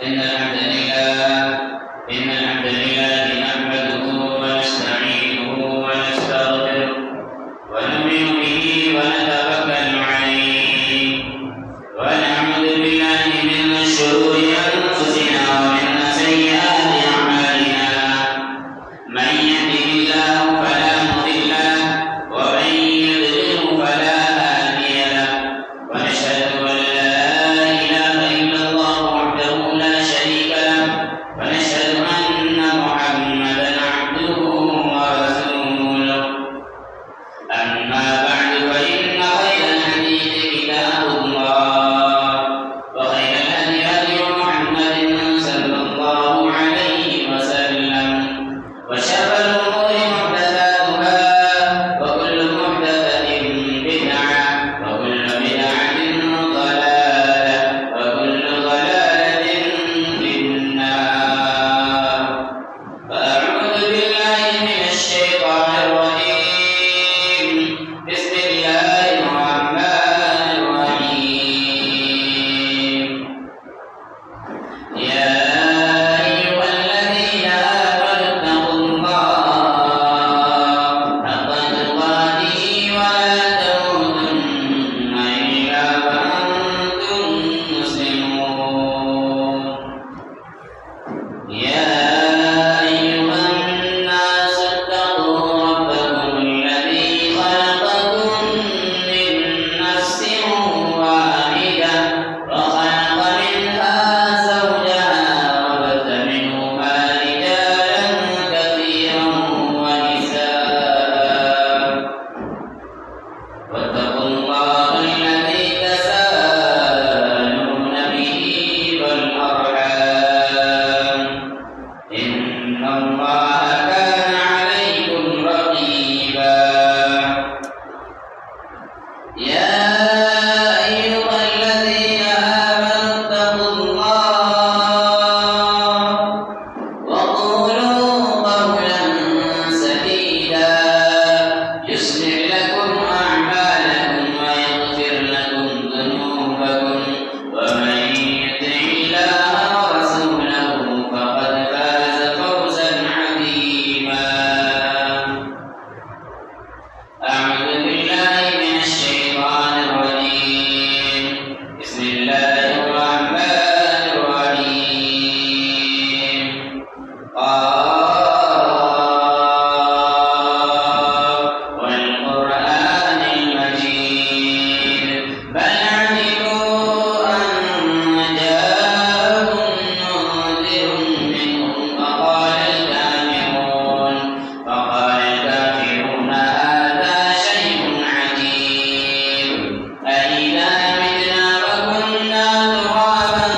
إن الحمد لله نحمده ونستعينه ونستغفره ونؤمن به ونتوكل عليه ونعوذ بالله من شرور أنفسنا ومن سيئات أعمالنا من يهده الله فلا مضل له ومن يضلله فلا هادي له ونشهد أن لا إله إلا الله وحده لا شريك له ونشهد أن محمدا عبده ورسوله أما بعد فإن خير الحديث كتاب الله وخير الهدي هدي محمد صلى الله عليه وسلم وشر الأمور محدثاتها وكل محدثة بدعة وكل بدعة ضلالة وكل ضلالة في النار فأعوذ بالله من الشيطان الرجيم بسم الله الرحمن الرحيم يا أيها الذين آمنوا اتقوا الله حق تقاته ولا تموتن إلا وأنتم مسلمون يا أيها الناس اتقوا ربكم الذي خلقكم من نفس واحدة وخلق منها زوجها وبث منهما رجالا كثيرا ونساء واتقوا الله الذي تساءلون به والأرحام إن الله كان عليكم رقيبا يا أيها الذين آمنوا اتقوا الله وقولوا قولا سديدا يصلح لكم أعمالكم ويغفر لكم ذنوبكم ومن يطع الله ورسوله فقد فاز فوزا عظيما أعوذ بالله من الشيطان الرجيم بسم الله الرحمن الرحيم قاف والقرآن المجيد بل عجبوا أن جاءهم منذر منهم فقال الكافرون هذا شيء عجيب أإذا متنا وكنا ترابا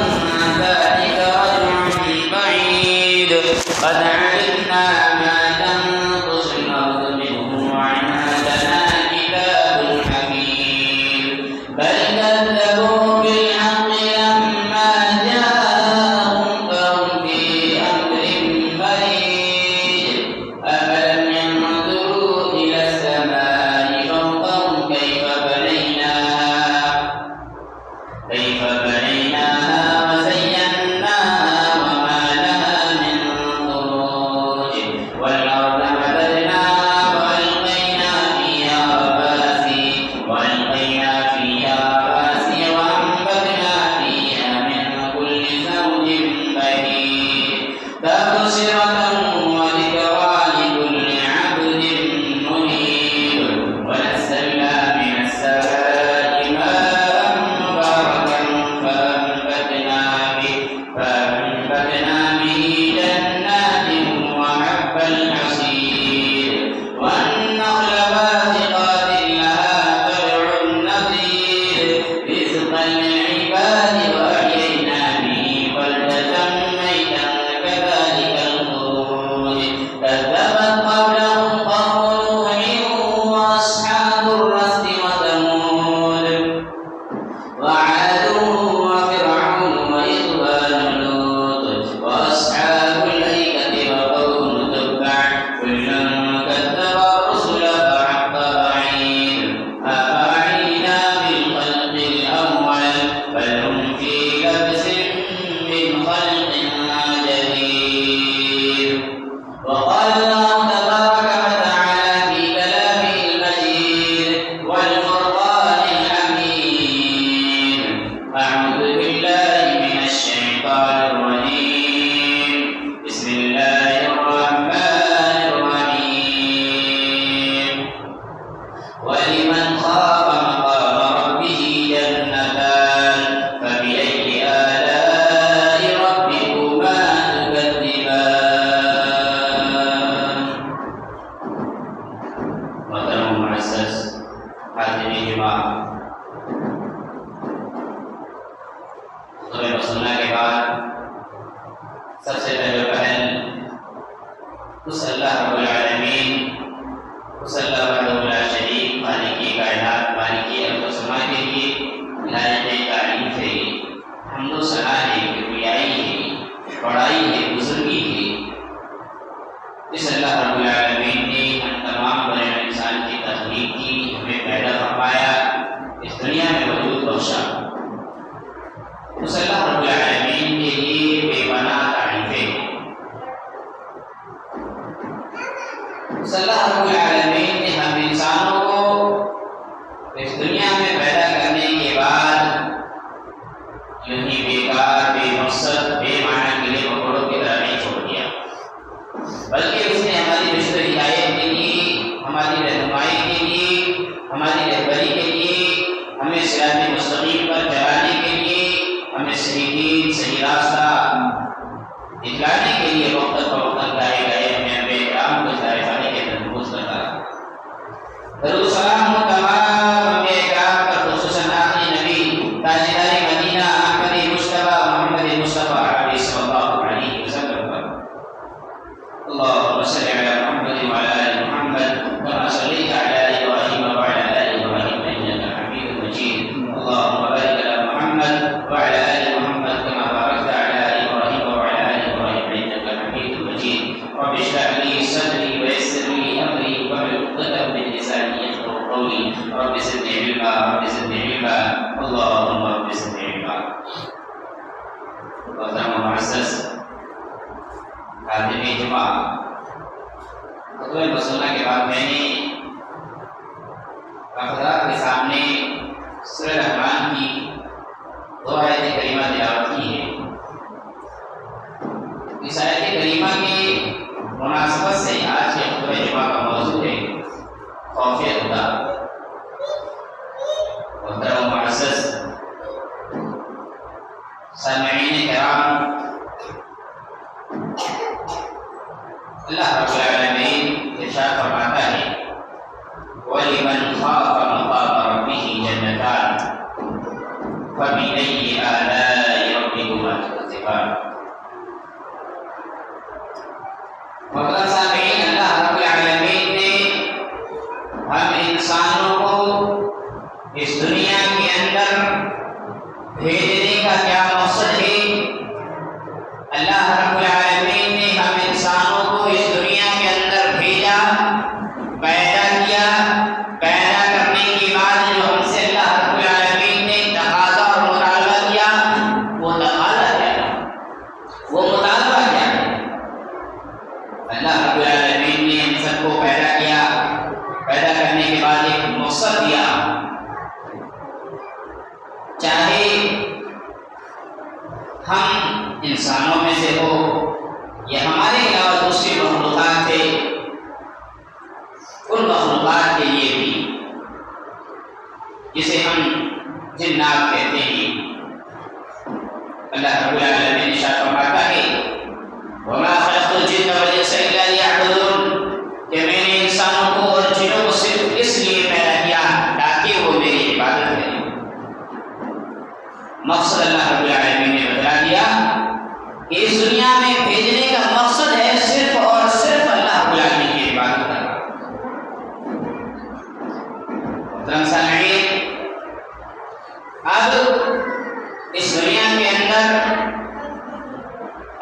ذلك رجع بعيد قد علمنا ما تنقص الأرض منهم وعندنا كتاب حكيم بل كذبوا بالحق لما جاءهم فهم في أمر مريج أفلم ينظروا إلى السماء فوقهم كيف بنيناها وزيناها وما لها من فروج والأرض مددناها وألقينا فيها رواسي وأنبتنا فيها من كل زوج بهيج تبصرة وذكرى لكل عبد منيب ونزلنا من السماء ماء مباركا فأنبتنا به جنات وحب الحصيد والنخل باسقات لها طلع نضيد رزقا للعباد وأحيينا به بلدة ميتا كذلك الخروج سب سے پہلے پہل اس اللہ رب العالمین، اس اللہ وحدہ لا شریک، خالق کائنات، مالک ارض و سما کے لیے لائق تعریف ہے، حمد و ثنا ہے، کبریائی ہے، بڑائی ہے، بزرگی ہے۔ اس اللہ رب العالمین نے ہم تمام بنے انسان کی تخلیق کی، ہمیں پیدا فرمایا، اس دنیا میں وجود بخشا۔ اس اللہ رب العالمین کے لیے بے پناہ تعریفیں۔ اس اللہ رب العالمین نے ہم انسانوں کو اس دنیا میں پیدا کرنے کے بعد یوں ہی بیکار، بے مقصد، بے معنی گلے مکوڑوں کی طرح نہیں چھوڑ دیا، بلکہ اس نے ہماری رشد ہدایت کے لیے، ہماری رہنمائی کے لیے، ہماری رہبری کے لیے، ہمیں صراط مستقیم پر چلانے کے لیے، ہمیں صحیح دین، صحیح راستہ دکھلانے کے لیے وقت فوقت لائے گئے، ہمیں اپنے کرام کو ظاہر خانے کے تندرست کرتا۔ درود سلام و تمام انبیاء کرام پر، خصوصاً آخری نبی تاجدار مدینہ احمد مصطفیٰ محمد مصطفیٰ علیہ صلی اللہ علیہ وسلم پر۔ اللهم صل على محمد وعلى آل محمد كما صليت على آل إبراهيم وعلى آل إبراهيم إنك حميد مجيد۔ اللهم بارك على محمد وعلى آل محمد كما باركت على آل إبراهيم وعلى آل إبراهيم إنك حميد مجيد۔ رب اشرح لي صدري ويسر لي أمري واحلل عقدة من لساني يفقهوا قولي۔ رب زدني علما، رب زدني علما، اللهم رب زدني علما۔ محترم و معزز خادم جمعہ، خطبہ مسنہ کے بعد میں نے حضرات کے سامنے سورہ رحمان کی 2 آیت کریمہ تلاوت کی ہے۔ اس آیت کریمہ کی مناسبت سے آج کے خطبہ جمعہ کا موضوع ہے خوف خدا۔ محترم و معزز سامعین کرام، اللہ رب العالمین ارشاد فرماتا ہے وَلِمَنْ خَافَ مَقَامَ رَبِّهِ جَنَّتَانِ فَبِأَيِّ آلَاءِ رَبِّكُمَا تُكَذِّبَانِ۔ محترم سامعین، اللہ رب العالمین نے ہم انسانوں کو اس دنیا کے اندر بھیجنے کا کیا مقصد ہے؟ اللہ رب العالمین نے ہم انسانوں کو اس دنیا کے اندر بھیجا، پیدا کیا، پیدا کرنے کے بعد جو ہم سے اللہ رب العالمین نے تقاضا اور مطالبہ کیا، وہ تقاضا کیا ہے، وہ مطالبہ کیا ہے؟ اللہ رب العالمین نے ہم سب کو پیدا کیا، پیدا کرنے کے بعد ایک مقصد دیا، چاہے ہم انسانوں میں سے ہو یا ہمارے علاوہ دوسری مخلوقات تھے، ان مخلوقات کے لیے بھی جسے ہم جنات کہتے ہیں، اللہ رب العالمین ارشاد فرماتا ہے وَمَا خَلَقْتُ الْجِنَّ وَالْإِنسَ إِلَّا لِيَعْبُدُونَ، کہ میں نے انسانوں کو اور جنوں کو صرف اس لیے پیدا کیا تاکہ وہ میری عبادت کریں۔ مقصد اللہ رب العالمین نے بتلا دیا کہ اس دنیا میں بھیجنے کا مقصد ہے صرف اور صرف اللہ رب العالمین کی عبادت کرنا۔ محترم سامعین، اب اس دنیا کے اندر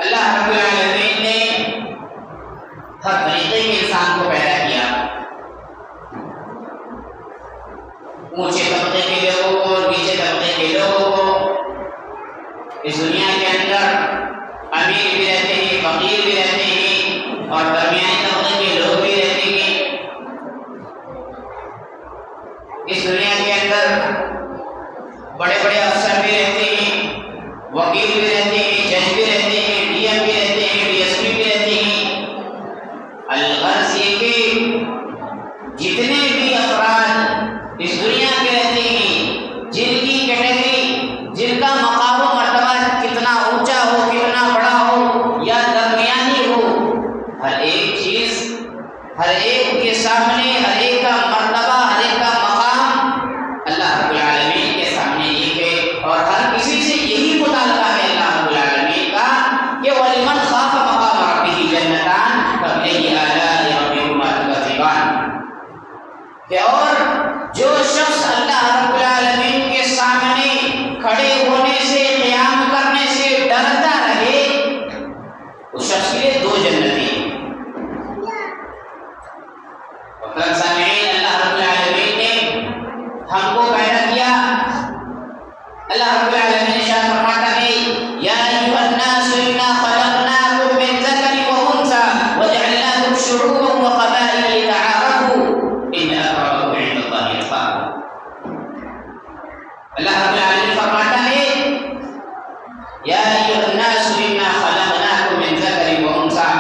اللہ رب العالمین نے ہر طریقے کے انسان کو پیدا کیا، اونچے طبقے کے لوگوں کو، نیچے طبقے کے لوگوں کو۔ اس دنیا کے اندر امیر بھی رہتے ہیں، فقیر بھی رہتے ہیں، اور درمیانی طبقے کے لوگ بھی رہتے ہیں۔ اس دنیا کے اندر بڑے بڑے افسر بھی رہتے ہیں، وکیل بھی رہتے ہیں، جج بھی رہتے ہیں، ڈی ایم بھی رہتے ہیں، ڈی ایس پی بھی رہتے ہیں۔ الغرض یہ کہ جتنے بھی افراد اس دنیا کے رہتے ہیں، جن کی کیٹیگری، جن کا مقام و مرتبہ کتنا اونچا ہو، کتنا بڑا ہو یا درمیانی ہو، ہر ایک چیز، ہر ایک کے سامنے، ہر ایک کا مرتبہ، ہر ایک کا مقام اللہ رب العالمین کے سامنے ایک ہے، اور ہر کسی سے یہی مطالبہ ہے اللہ أيها الناس إنا خلقناكم من ذكر وأنثى وجعلناكم شعوبا وقبائل لتعارفوا إن أكرمكم عند الله أتقاكم. اللہ رب العالمین فرماتا ہے یا ایھا الناس انا خلقناکم من ذکر وانثى،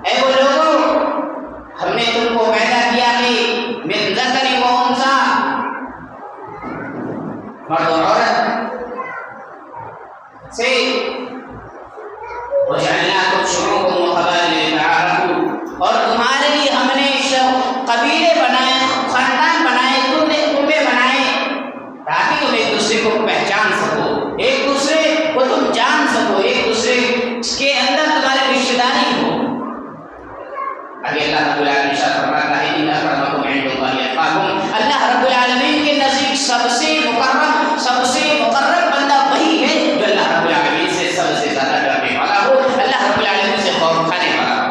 اے وہ لوگوں ہم نے تم کو پیدا کیا ہے من ذکر وانثى، مرد اور عورت سے، وجعلناکم شعوبا وقبائل لتعارفوا، اور تمہارے لیے ہم نے قبیلے بنائے، خاندان بنائے، کنبے بنائے تاکہ تم ایک دوسرے کو پہچان سکو، ایک دوسرے کو تم جان سکو، ایک دوسرے کے اندر تمہاری رشتہ داری ہو۔ آگے اللہ رب العالمین ارشاد فرماتا ہے ان اکرمکم عند اللہ اتقاکم، اللہ رب العالمین کے نزدیک سب سے مکرم، سب سے مقرب بندہ وہی ہے جو اللہ رب العالمین سے سب سے زیادہ ڈرنے والا ہو، اللہ رب العالمین سے خوف کھانے والا ہو۔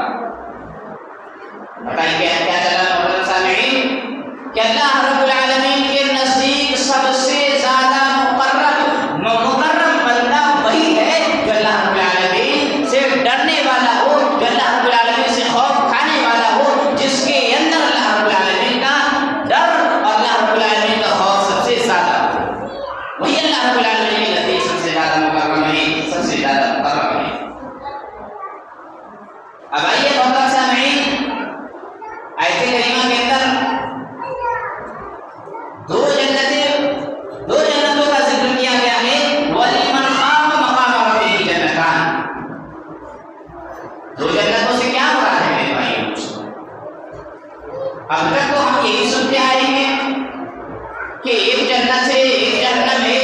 بتائیے کیا چلا محترم سامعین کہ اللہ رب العالمین کے نزدیک سب سے زیادہ مقرب بندہ وہی ہے جو اللہ رب العالمین سے ڈرنے والا ہو، جو اللہ رب العالمین سے خوف کھانے والا ہو، جس کے اندر اللہ رب العالمین کا ڈر اور اللہ رب العالمین کا خوف سب سے زیادہ ہو، وہی اللہ رب العالمین کے نزدیک سب سے زیادہ مکرم ہے، سب سے زیادہ مقرب ہے۔ اب آئیے محترم سامعین آیت کریمہ کے اندر دو جنتوں کا ذکر کیا گیا ہے، وَلِمَنْ خَافَ مَقَامَ رَبِّهِ جَنَّتَانِ۔ دو جنتوں سے کیا مراد ہے میرے بھائیوں؟ اب تک تو ہم یہی سنتے آئے ہیں کہ ایک جنت ہے، ایک جہنم ہے،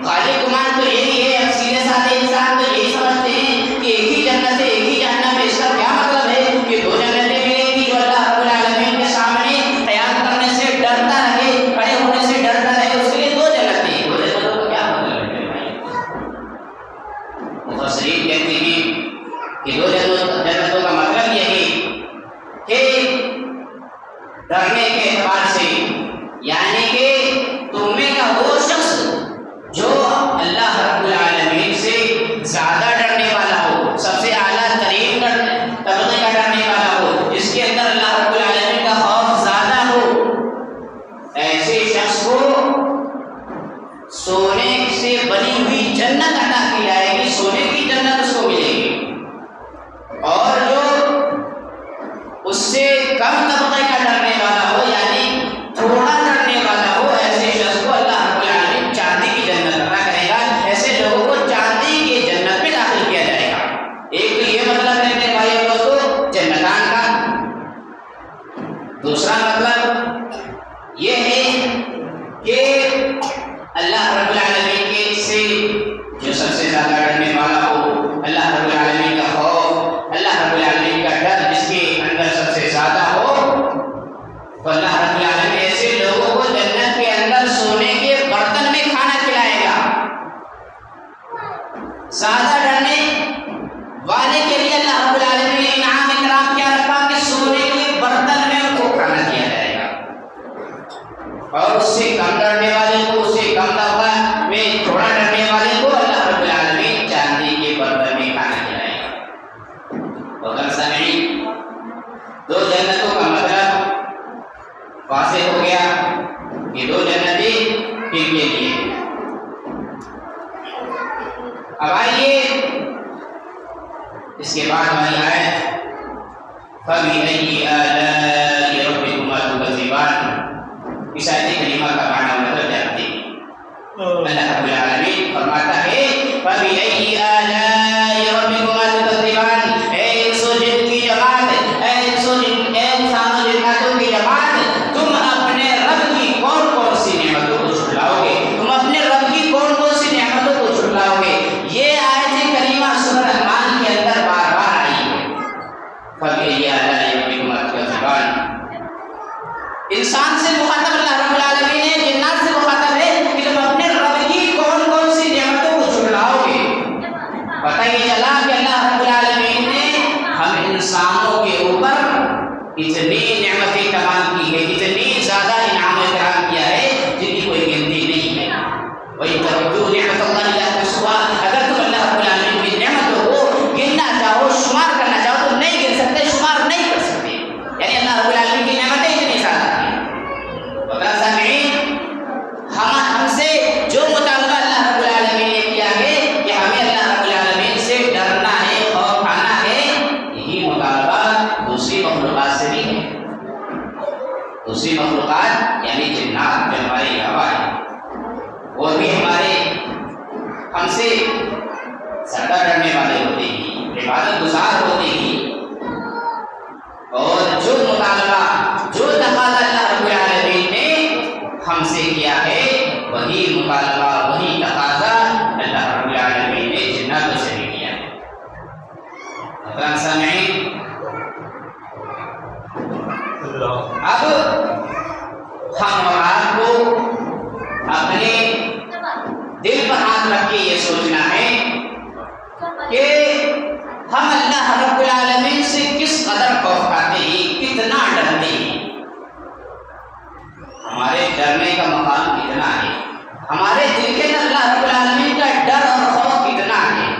غالب گمان تو یہی ہے، ہم سیدھے سادے انسان تو یہی سمجھتے ہیں کہ ایک ہی جنت ہے، ایک ہی جہنم ہے۔ اس کا کیا مطلب ہے کہ دو جنتیں ملیں گی جو اللہ رب العالمین کے سامنے قیام کرنے سے ڈرتا رہے، کھڑے ہونے سے ڈرتا رہے، اس کے لیے دو جنتیں۔ دو جنتوں کا کیا مطلب ہے میرے بھائی؟ مفسرین کہتے ہیں کہ دو جنتوں کا مطلب یہ ہے کہ ڈرنے کے اعتبار سے، یعنی کہ تمہیں کا وہ شخص جو اللہ رب العالمین سے زیادہ ڈرنے والا ہو، سب سے اعلیٰ ترین طبقے کا ڈرنے والا ہو، جس کے اندر اللہ رب العالمین کا خوف زیادہ ہو، ایسے شخص کو سونے سے بنی ہوئی جنت عطا کی جائے گی، سونے کی جنت اس کو ملے گی، اور جو اس سے کم طبقے کا ڈرنے والا ہو، یعنی تھوڑا ڈرنے والا ہو، ایسے شخص کو اللہ رب العالمین چاندی کی جنت عطا کرے گا، ایسے لوگوں کو چاندی کی جنت میں داخل کیا جائے گا۔ ایک تو یہ مطلب ہے میرے بھائی اور دوستو جنتان کا۔ دوسرا مطلب یہ ہے کہ اللہ رب العالمین کے سے جو سب سے زیادہ ڈرنے والا ہو، اللہ رب العالمین کا خوف، اللہ رب العالمین کا ڈر جس کے اندر سب سے زیادہ ہو، تو اللہ رب العالمین ایسے لوگوں کو جنت کے اندر سونے کے برتن میں کھانا کھلائے گا۔ زیادہ ڈرنے والے کے لیے اللہ رب العالمین نے انعام اکرام کیا رکھا کہ سونے کے برتن میں ان کو کھانا دیا جائے گا، اور اس سے کم ڈرنے والے کو، اس سے کم طبقہ میں تھوڑا ڈرنے والے کو اللہ رب العالمین چاندی کے برتن میں کھانا کھلائے گا۔ اور سامعین دو جنتوں کا مطلب واضح ہو گیا کہ دو جنتیں کن کے لیے۔ اب آئیے اس کے بعد ہماری آیت فَبِأَيِّ آلَاءِ رَبِّكُمَا تُكَذِّبَانِ، اس آیت کریمہ کا معنی مطلب جانتے ہیں۔ اللہ رب العالمین فرماتا ہے فَبِأَيِّ آلَاءِ رَبِّكُمَا تُكَذِّبَانِ، اے انس و جن کی جماعت، اے انسان و جناتوں کی جماعت، تم اپنے رب کی کون کون سی نعمتوں کو جھٹلاؤ گے؟ تم اپنے رب کی کون کون سی نعمتوں کو جھٹلاؤ گے؟ یہ آیت کریمہ سورہ رحمان کے اندر بار بار آئی ہے۔ فَبِأَيِّ آلَاءِ رَبِّكُمَا تُكَذِّبَانِ، انسان سے مخاطب اللہ رب العالمین ہے، جنات سے مخاطب ہے کہ تم اپنے رب کی کون کون سی نعمتوں کو جھٹلاؤ گے۔ پتہ یہ چلا کہ اللہ رب العالمین نے ہم انسانوں کے اوپر اتنی نعمتیں تمام کی ہے، اتنی زیادہ انعام اکرام کیا ہے جن کی کوئی گنتی نہیں ہے۔ وَإِن تَعُدُّوا نِعْمَتَ اللَّهِ لَا تُحْصُوهَا، اگر تم اللہ رب العالمین کی نعمت عبادت گزار ہوتے ہیں اور جو مطالبہ جو تقاضا اللہ رب العالمین نے ہم سے کیا ہے وہی مطالبہ وہی تقاضا اللہ رب العالمین نے جناتوں سے بھی کیا ہے۔ محترم سامعین، اب ہم اور آپ کو اپنے دل پر ہاتھ رکھ کے یہ سوچنا ہے کہ ہم اللہ رب العالمین سے کس قدر خوف کھاتے ہیں، کتنا ڈرتے ہیں، ہمارے ڈرنے کا مقام کتنا ہے، ہمارے دل کے اندر اللہ رب العالمین کا ڈر اور خوف کتنا ہے،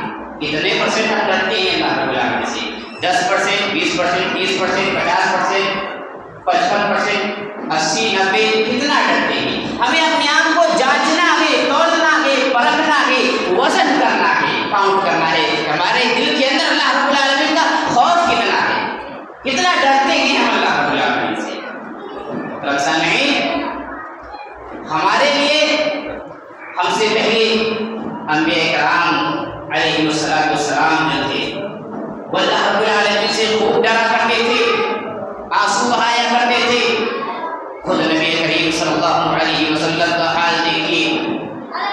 کتنے پرسنٹ ہم ڈرتے ہیں اللہ رب العالمین سے؟ 10%، 20%، 30%، 50%، 55%، 80، 90، کتنا ڈرتے ہیں؟ ہمیں اپنے آپ کو جانچنا ہے، تولنا ہے، پرکھنا ہے، وزن کرنا ہے، کاؤنٹ کرنا ہے کہ ہمارے دل کے اندر اللہ رب العالمین کا خوف کتنا ہے، کتنا ڈرتے ہیں ہم اللہ رب العالمین سے۔ ایسا نہیں، ہمارے لیے ہم سے پہلے انبیاء کرام علیہ السلام جو تھے وہ اللہ رب العالمین سے خوب ڈرا کرتے تھے، آنسو بہایا کرتے تھے۔ خود نبی کریم صلی اللہ علیہ وسلم کا حال دیکھیے،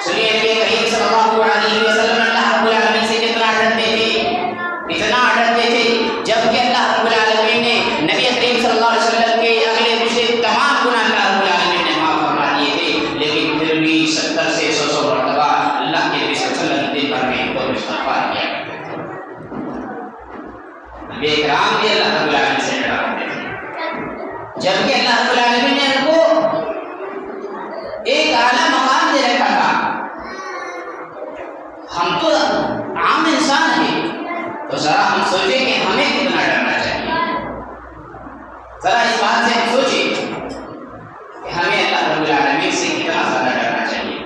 سنیے نبی کریم صلی اللہ علیہ وسلم اللہ رب العالمین سے کتنا ڈرتے تھے، اتنا ڈرتے تھے جبکہ اللہ رب العالمین نے نبی کریم صلی اللہ علیہ وسلم کے اگلے پچھلے تمام گناہ اللہ رب العالمین نے معاف فرما دیے تھے، لیکن پھر بھی 70 سے 100 مرتبہ اللہ کے نبی صلی اللہ علیہ وسلم دن بھر میں ان کو استغفار کیا کرتے تھے۔ نبی کرام بھی اللہ رب العالمین سے ڈرا کرتے تھے جبکہ اللہ رب العالمین نے ان کو ایک اعلیٰ مقام دے رکھا تھا۔ ہم تو عام انسان ہیں، تو ذرا ہم سوچیں کہ ہمیں کتنا ڈرنا چاہیے، ذرا اس بات سے ہم سوچیں کہ ہمیں اللہ رب العالمین سے کتنا زیادہ ڈرنا چاہیے۔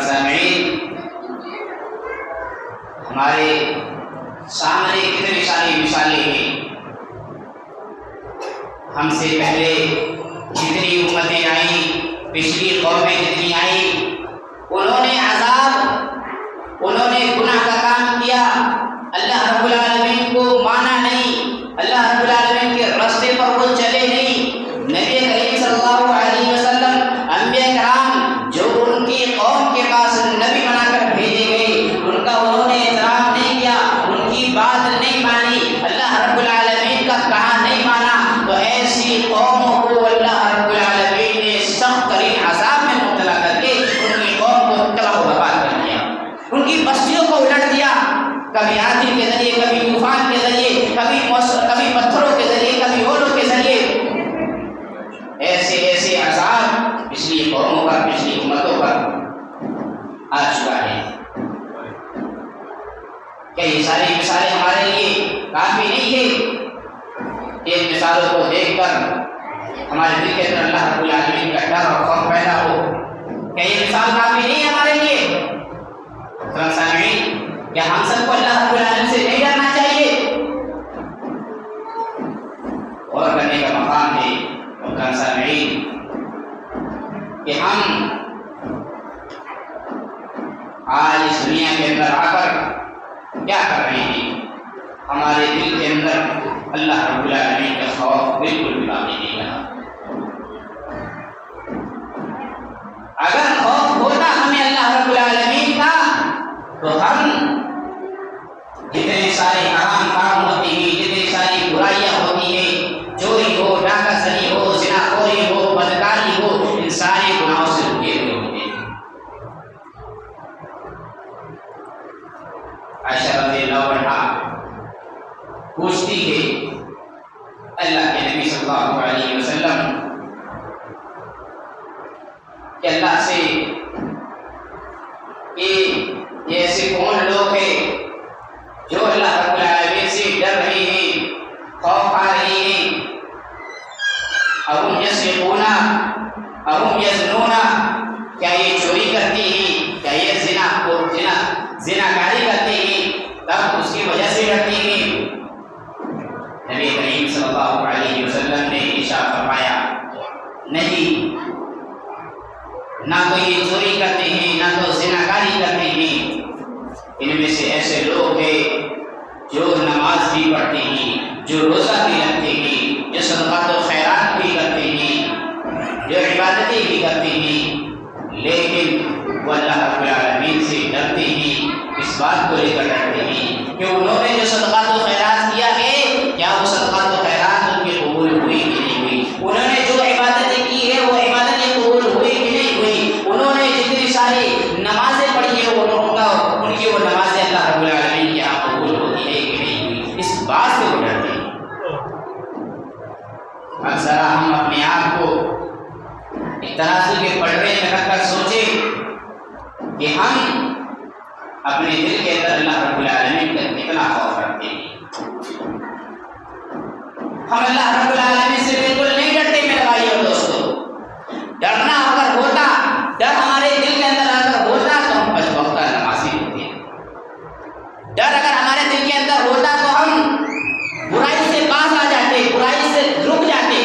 سامعین، ہمارے سامنے کتنی ساری مثالیں ہیں، ہم سے پہلے جتنی امتیں آئیں، پچھلی قومیں جتنی آئیں، انہوں نے عذاب، انہوں نے گناہ کا کام کیا، اللہ رب العالمین کو مانا نہیں، اللہ رب العالمین کے راستے پر وہ چلے نہیں۔ نبی کریم صلی اللہ علیہ وسلم، انبیاء کرام جو ان کی قوم کے پاس نبی بنا کر بھیجے گئے، ان کا انہوں نے احترام نہیں کیا، ان کی بات نہیں مانی، اللہ رب العالمین کا کہا نہیں مانا، تو ایسی قوموں کو اللہ رب العالمین نے سخت ترین عذاب میں مبتلا کر کے ان کی قوم کو تباہ و برباد کر دیا، ان کی بستیوں کو الٹ دیا، کبھی آندھی کے ذریعے، کبھی طوفان کے ذریعے، کبھی پتھروں کے ذریعے، کبھی اولوں کے ذریعے، ایسے ایسے عذاب پچھلی قوموں پر، پچھلی امتوں پر آ چکا ہے۔ کیا یہ ساری مثالیں ہمارے لیے کافی نہیں ہے؟ ان مثالوں کو دیکھ کر ہمارے دل کے اندر اللہ رب العالمین کا ڈر اور خوف پیدا ہو، کیا یہ مثال کافی نہیں ہے ہمارے لیے؟ سامعین، کیا ہم سب کو اللہ رب العالمین سے نہیں ڈرنا چاہیے؟ اور کرنے کا مقام ہے سامعین کہ ہم آج اس دنیا کے اندر آ کر کیا کر رہے ہیں؟ ہمارے دل کے اندر اللہ رب العالمین کا خوف بالکل بھی باقی نہیں رہا۔ اگر خوف ہوتا ہمیں اللہ رب العالمین کا تو ہم جتنے سارے حرام کام ہوتے ہیں، جتنی ساری برائیاں ہوتی ہیں، چوری ہو، ڈاکہ زنی ہو، زنا خوری ہو، بدکاری ہو، ان سارے گناہوں سے رکے ہوئے ہوتے ہیں۔ عائشہ رضی اللہ عنہا پوچھتی ہے اللہ کے نبی صلی اللہ علیہ وسلم کہ اللہ سے کہ یہ ایسے کون لوگ ہیں جو اللہ رب العالمین سے ڈر رہے ہیں، خوف آ رہے ہیں؟ اہم یسرقون اہم یزنون، کیا یہ چوری کرتے ہیں، کیا یہ زناکاری کرتے ہیں، تب اس کی وجہ سے ڈرتے ہیں؟ نبی کریم صلی اللہ علیہ وسلم نے ارشاد فرمایا نہیں، نہ تو یہ چوری کرتے ہیں، نہ تو زناکاری کرتے ہیں، ان میں سے ایسے لوگ ہیں جو نماز بھی پڑھتے ہیں، جو روزہ بھی رکھتے ہیں، جو صدقات و خیرات بھی کرتے ہیں، جو عبادتیں بھی کرتے ہیں، لیکن وہ اللہ رب العالمین سے ڈرتے ہیں، اس بات کو لے کر ڈرتے ہیں کہ انہوں نے جو صدقات و خیرات کیا ہے کیا وہ صدقات و خیرات ان کی قبول ہوئی کہ نہیں ہوئی، انہوں نے جو عبادتیں کی ہے وہ عبادتیں قبول ہوئی کہ نہیں ہوئی، انہوں نے جتنی ساری نمازیں پڑھی ہیں ان کی وہ نمازیں اللہ رب العالمین کے یہاں قبول ہوتی ہے کہ نہیں ہوئی، اس بات سے وہ ڈرتے ہیں۔ اب ذرا ہم اپنے آپ کو ایک ترازو کے پلڑے میں رکھ کر سوچیں کہ ہم اپنے دل کے اندر اللہ رب العالمین کا کتنا خوف رکھتے ہیں۔ ہم اللہ رب العالمین سے بالکل نہیں ڈرتے میرے بھائی اور دوستو۔ ڈرنا اگر ہوتا، ڈر ہمارے دل کے اندر اگر ہوتا تو ہم پنج وقتہ نمازی ہوتے۔ ڈر اگر ہمارے دل کے اندر ہوتا تو ہم برائی سے باز آ جاتے، برائی سے رک جاتے۔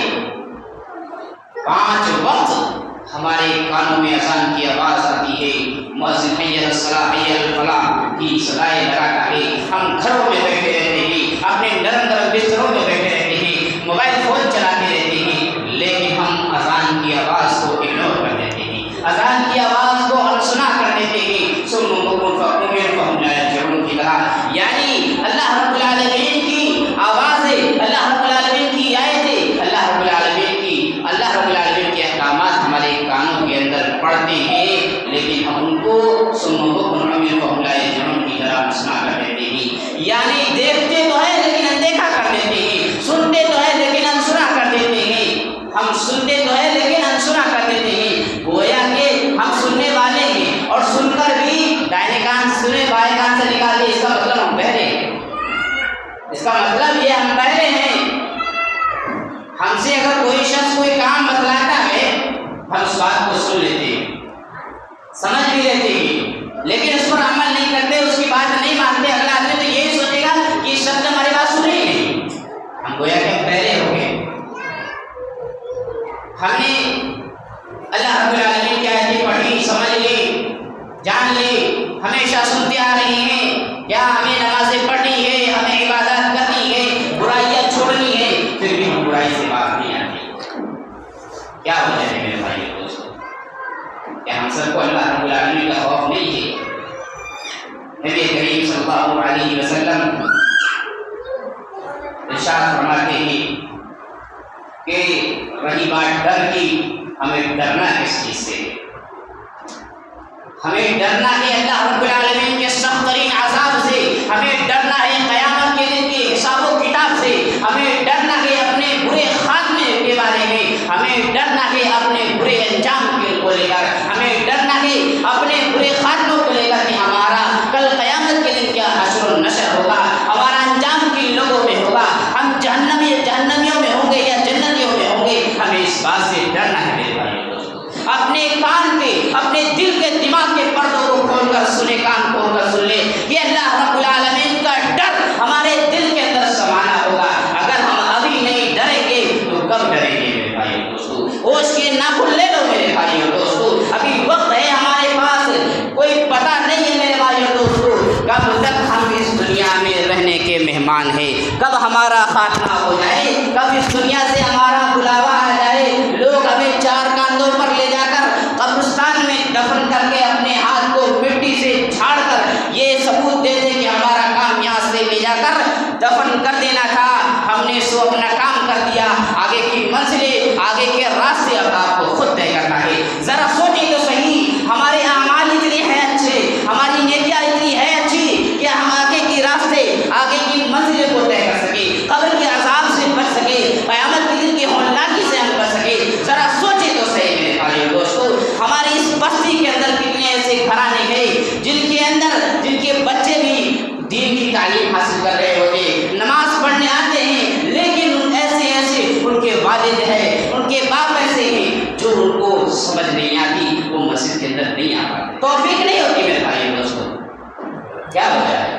5 وقت ہمارے کانوں میں اذان کی آواز آتی ہے، مؤذن حی علی الصلاۃ حی علی الفلاح کی صدائیں لگاتا ہے، ہم گھروں میں بیٹھے رہتے ہیں، اپنے نرم نرم بستروں میں بیٹھے رہتے ہیں، موبائل فون چلاتے رہتے ہیں، لیکن ہم اذان کی آواز کو اگنور کر دیتے ہیں، اذان کی آواز کو انسنا کر دیتے ہیں، سم بکم فعمیر فہم لا یرجعون کی طرح۔ یعنی اللہ رب العالمین کی آوازیں، اللہ رب العالمین کی آیتیں، اللہ رب العالمین کے احکامات ہمارے کانوں کے اندر پڑھتے ہیں، لیکن ہم ان کو سم بکم فعمیر فہم لا یرجعون کی طرح انسنا کر دیتے ہیں۔ یعنی دیکھتے تو ہے لیکن اندیکھا کر دیتے ہیں، سنتے تو ہے لیکن انسنا کر دیتے ہیں، ہم سنتے تو ہے لیکن انسنا کر دیتے ہیں، گویا کہ ہم سننے والے ہیں اور سن کر بھی دائیں کان سنے بائیں کان سے نکال دے، اس کا مطلب ہم بہرے ہیں، اس کا مطلب یہ ہم بہرے ہیں۔ ہم سے اگر کوئی شخص کوئی کام بتلاتا ہے ہم اس بات کو سن لیتے ہیں، سمجھ بھی لیتے ہیں، لیکن اس پر عمل نہیں کرتے، اس کی بات نہیں مانتے، اگلا آدمی تو یہی سوچے گا کہ اس شخص نے ہماری بات سنی ہی نہیں، ہم گویا کہ بہرے ہو گئے۔ ہم نے اللہ رب العالمین کی آیتیں پڑھی، سمجھ لی، جان لی، ہمیشہ سنتے آ رہے ہیں، کیا ہمیں نمازیں پڑھنی ہے، ہمیں عبادت کرنی ہے، برائیاں چھوڑنی ہے، پھر بھی ہم برائی سے باز نہیں آتے۔ کیا وجہ ہے میرے بھائی اور دوستو؟ کہ ہم سب کو اللہ رب العالمین کا خوف نہیں ہے۔ نبی کریم صلی اللہ علیہ وسلم ارشاد فرماتے ہیں کہ رہی بات ڈر کی، ہمیں ڈرنا کس چیز سے ہے؟ ہمیں ڈرنا ہے اللہ رب العالمین کے سخت ترین عذاب سے، ہمیں ڈرنا ہے قیامت کے دن کے حساب و کتاب سے، ہمیں ڈرنا ہے اپنے برے خاتمے کے بارے میں، ہمیں ڈرنا ہے اپنے برے انجام کو لے کر، ہمیں ڈرنا ہے اپنے برے خاتموں کو لے کر کہ ہمارا کل قیامت کے دن کیا حشر و نشر ہوگا، ہمارا انجام کن لوگوں میں ہوگا، ہم جہنمیوں میں ہوں گے یا جنتیوں میں ہوں گے، ہمیں اس بات سے ڈرنا ہے میرے بھائی اور دوستو۔ اپنے کان کے، اپنے دل کے، دماغ کے پردوں کو کھول کر سنے، کان کھول کر سن لے کہ اللہ رب العالمین کا ڈر ہمارے دل کے اندر سمانا ہوگا۔ اگر ہم ابھی نہیں ڈریں گے تو کب ڈریں گے میرے بھائی اور دوستو؟ ہوش کے ناخن لے لو میرے بھائی اور دوستو، ابھی وقت ہے ہمارے پاس، کوئی پتہ نہیں ہے میرے بھائی اور دوستو کب تک ہم اس دنیا میں رہنے کے مہمان ہیں، کب ہمارا خاتمہ ہو جائے، کب اس دنیا سے ہمارا بلاوا آ جائے، لوگ ہمیں 4 کاندھوں پر لے جا کر قبرستان میں دفن کر کے اپنے ہاتھ کو مٹی سے جھاڑ کر یہ ثبوت دے دے کہ ہمارا کام یہاں سے لے جا کر دفن کر دینا تھا، ہم نے سو اپنا کام کر دیا، آگے کی منزلیں، آگے کے راستے اب آپ کو خود طے کرنا ہے۔ ذرا سوچیں تو صحیح، ہمارے اعمال اتنے ہیں اچھے، ہماری نیتیاں اتنی ہیں اچھی کہ ہم آگے کی راستے، آگے کی منزلیں کو طے کر سکے، قبر کے عذاب سے بچ سکے، قیامت کے دن کی ہولناکی سے ہم بچ سکے۔ ذرا سوچیں تو صحیح میرے بھائی اور دوستو، ہماری اس بستی کے اندر کتنے ایسے گھرانے ہیں جن کے اندر جن کے بچے بھی دین کی تعلیم حاصل کر رہے ہوتے، نماز پڑھنے آتے ہیں، لیکن ایسے ان کے والد ہیں، ان کے باپ ایسے ہیں جو ان کو سمجھ نہیں آتی، وہ مسجد کے اندر نہیں آ پاتے، توفیق نہیں ہوتی میرے بھائی اور دوستو۔ کیا وجہ ہے؟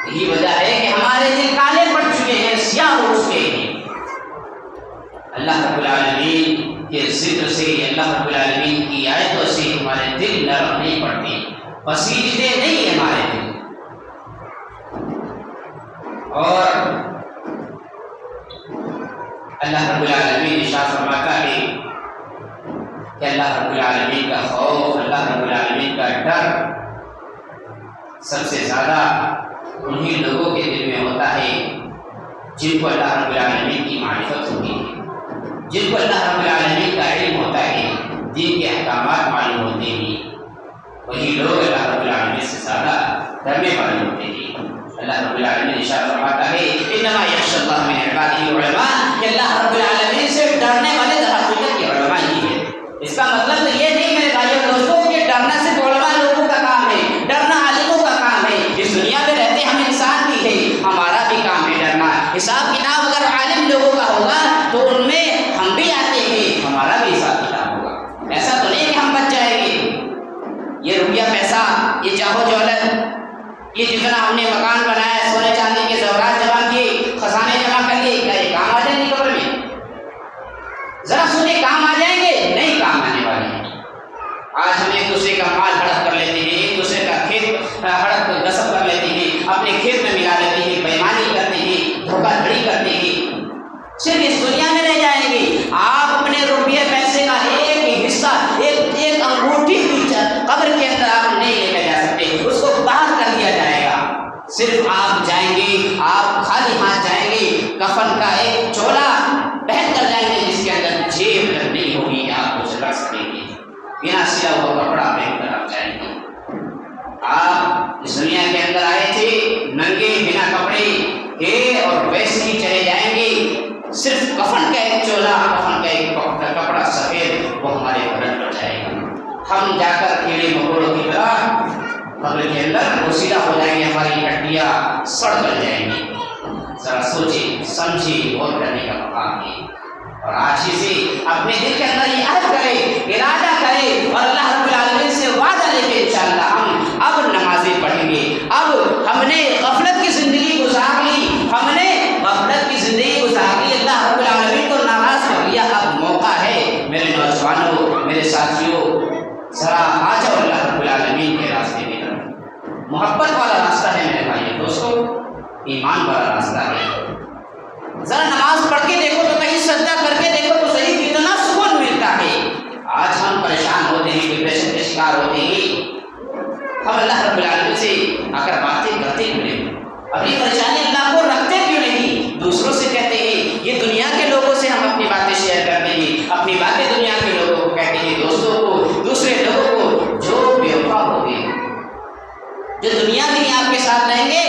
یہی وجہ ہے کہ ہمارے دل کالے پڑ چکے ہیں، سیاہ ہو چکے ہیں۔ اللہ رب العالمین کے ذکر سے، اللہ رب العالمین کی آیتوں سے ہمارے دل نرم نہیں پڑتے، پسیجتے نہیں ہمارے دل، اور اللہ رب العالمین ارشاد فرماتا ہے کہ اللہ رب العالمین کا خوف، اللہ رب العالمین کا ڈر سب سے زیادہ انہی لوگوں کے دل میں ہوتا ہے جن کو اللہ رب العالمین کی معرفت ہوتی ہے، جن کو اللہ رب العالمین کا علم ہوتا ہے، دین کے احکامات معلوم ہوتے ہیں، وہی لوگ اللہ رب العالمین سے زیادہ ڈرنے والے ہوتے ہیں۔ اللہ رب العالمین ارشاد فرماتا ہے انما یخشی اللہ من عبادہ العلماء، کہ اللہ رب العالمین سے ڈرنے والے در حقیقت کے علماء ہی ہیں۔ اس کا مطلب تو یہ نہیں میرے بھائیو دوستوں کہ ڈرنا صرف علماء لوگوں کا کام ہے، ڈرنا عالموں کا کام ہے۔ اس دنیا میں رہتے ہم انسان بھی ہیں، ہمارا بھی کام ہے ڈرنا۔ حساب کتاب اگر عالم لوگوں کا ہوگا تو ان میں ہم بھی آتے ہیں، ہمارا بھی حساب کتاب ہوگا۔ ایسا تو نہیں کہ ہم بچ جائیں گے، یہ روپیہ پیسہ، یہ چاہو دولت، یہ جتنا ہم نے مکان بنایا، سونے چاندی کے زیورات جمع کیے، خزانے جمع کر لیے، کیا یہ کام آ جائیں گے قبر میں؟ ذرا سوچے کام آ جائیں گے؟ نہیں کام آنے والے ہیں۔ آج ہم ایک دوسرے کا مال ہڑپ کر لیتے ہیں، ایک دوسرے کا کھیت ہڑپ غصب کر لیتے ہیں، اپنے کھیت میں ملا لیتے ہیں، بےایمانی کرتے ہیں، دھوکہ دھڑی کرتے ہیں، صرف اس دنیا میں رہ جائیں گے۔ آپ اپنے روپیے پیسے کا ایک حصہ، ایک انگوٹھی بھی قبر کے اندر آپ نہیں لے کے جا سکتے، اس کو باہر کر دیا جائے گا۔ صرف آپ جائیں گے، آپ خالی ہاتھ جائیں گے، کفن کا ایک چولا پہن کر جائیں گے جس کے اندر جیب نہیں ہوگی، آپ کچھ رکھ سکیں گے، بنا سلا ہوا کپڑا پہن کر آپ جائیں گے۔ آپ اس دنیا کے اندر آئے تھے ننگے بنا کپڑے کے، اور ویسے ہی چلے جائیں گے، صرف کفن کا ایک چولا، کفن کا ایک کپڑا سفید وہ ہمارے بدن پر جائے گا۔ ہم جا کر کیڑے مکوڑوں کی طرح قبر کے اندر پوسیدہ ہو جائیں گے، ہماری ہڈیاں سڑ کر جائیں گی۔ ذرا سوچے سمجھے، غور کرنے کا مقام ہے، اور آج ہی سے اپنے دل کے اندر یہ عہد کرے، ارادہ کرے، اور اللہ رب العالمین سے وعدہ لے کے انشاءاللہ ہم اب نمازیں پڑھیں گے۔ اب ہم نے غفلت کی زندگی گزار لی، ہم نے غفلت کی زندگی گزار لی، اللہ رب العالمین کو ناراض کر لیا۔ اب موقع ہے میرے نوجوانوں، میرے ساتھیوں، ذرا آ جاؤ اللہ رب العالمین کے راستے کی طرف۔ محبت والا راستہ ہے میرے بھائی دوستوں، ایمان والا راستہ ہے۔ ذرا نماز پڑھ کے دیکھو تو کہیں سجدہ کر کے دیکھو تو صحیح، کتنا سکون ملتا ہے۔ آج ہم پریشان ہوتے ہیں، ڈپریشن کے شکار ہوتے ہیں، ہم اللہ رب العالمین سے آ کر باتیں کرتے کیوں نہیں؟ اپنی پریشانی اللہ کو رکھتے کیوں نہیں؟ دوسروں سے کہتے ہیں، یہ دنیا کے لوگوں سے ہم اپنی باتیں شیئر کرتے ہیں، اپنی باتیں دنیا کے لوگوں کو کہتے ہیں، دوستوں کو، دوسرے لوگوں کو جو بے وفا ہوتے ہیں، جو دنیا میں ہی آپ کے ساتھ رہیں گے،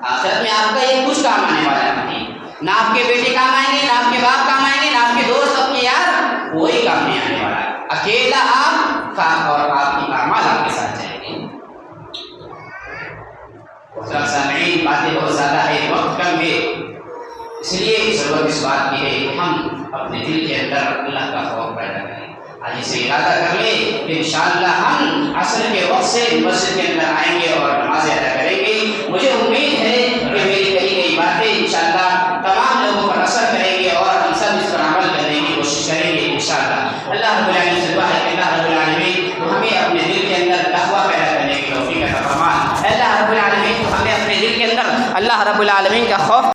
آخرت میں آپ کا یہ کچھ کام آنے والا نہیں۔ نہ آپ کے بیٹے کام آئیں گے، نہ آپ کے باپ کام آئیں گے، نہ آپ کے دوست، آپ کے یار، کوئی کام نہیں آنے والا ہے۔ اکیلا آپ کا اور آپ کی اعمال آپ کے ساتھ جائیں گے۔ سامعین، باتیں بہت زیادہ ہے، وقت کم ہے، اس لیے ضرورت اس بات کی ہے کہ ہم اپنے دل کے اندر اللہ کا خوف پیدا کریں۔ آج سے ارادہ کر لیں کہ انشاءاللہ ہم عصر کے وقت سے مسجد کے اندر آئیں گے اور نماز ادا کریں گے۔ مجھے